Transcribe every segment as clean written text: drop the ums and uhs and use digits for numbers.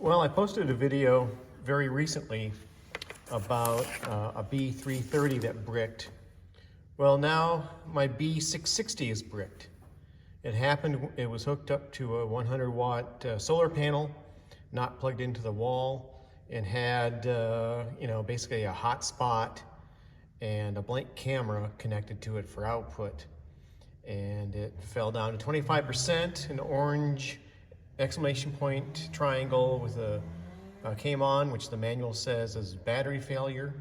Well, I posted a video very recently about a B330 that bricked. Well, now my B660 is bricked. It was hooked up to a 100-watt solar panel, not plugged into the wall, and had, basically a hotspot and a blank camera connected to it for output. And it fell down to 25%, an orange exclamation point triangle with a came on, which the manual says is battery failure.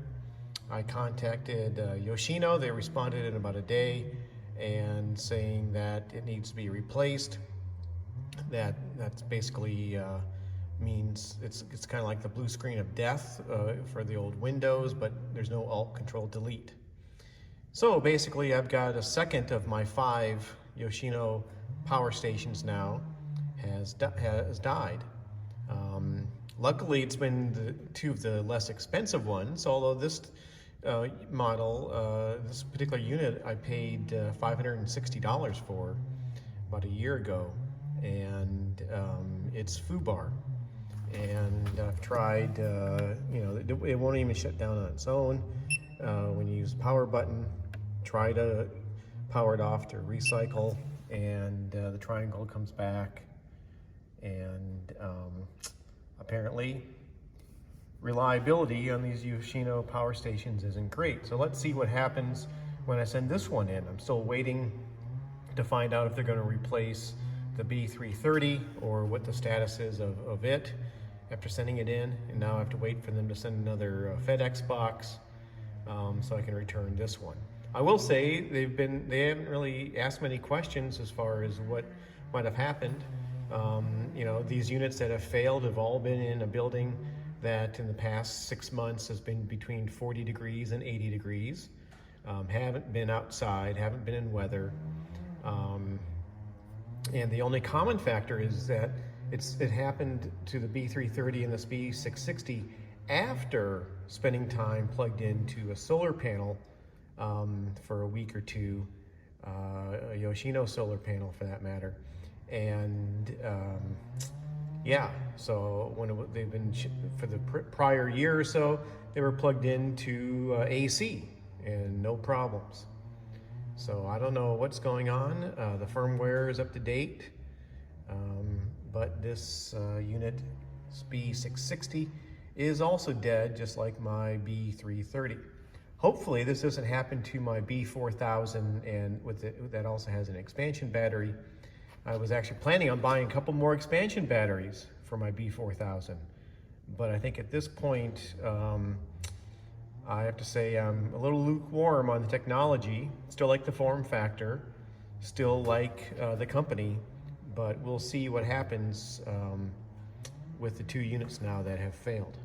I contacted Yoshino. They responded in about a day and saying that it needs to be replaced. That's basically means it's kind of like the blue screen of death for the old Windows, but there's no Alt Control Delete. So basically I've got a second of my 5 Yoshino power stations now has died. Luckily it's been 2 of the less expensive ones, although this model, this particular unit I paid $560 for about a year ago, and it's FUBAR. And I've tried, it won't even shut down on its own. When you use the power button, try to power it off to recycle, and the triangle comes back. And apparently reliability on these Yoshino power stations isn't great. So let's see what happens when I send this one in. I'm still waiting to find out if they're going to replace the B330 or what the status is of it after sending it in. And now I have to wait for them to send another FedEx box so I can return this one. I will say they haven't really asked many questions as far as what might have happened. These units that have failed have all been in a building that in the past 6 months has been between 40 degrees and 80 degrees. Haven't been outside, haven't been in weather. And the only common factor is that it happened to the B330 and this B660 after spending time plugged into a solar panel for a week or two, a Yoshino solar panel for that matter. And so they've been for the prior year or so, they were plugged into AC and no problems. So I don't know what's going on. The firmware is up to date, but this unit, B660, is also dead, just like my B330. Hopefully this doesn't happen to my B4000, and that also has an expansion battery. I was actually planning on buying a couple more expansion batteries for my B4000, but I think at this point I have to say I'm a little lukewarm on the technology. Still like the form factor, still like the company, but we'll see what happens with the 2 units now that have failed.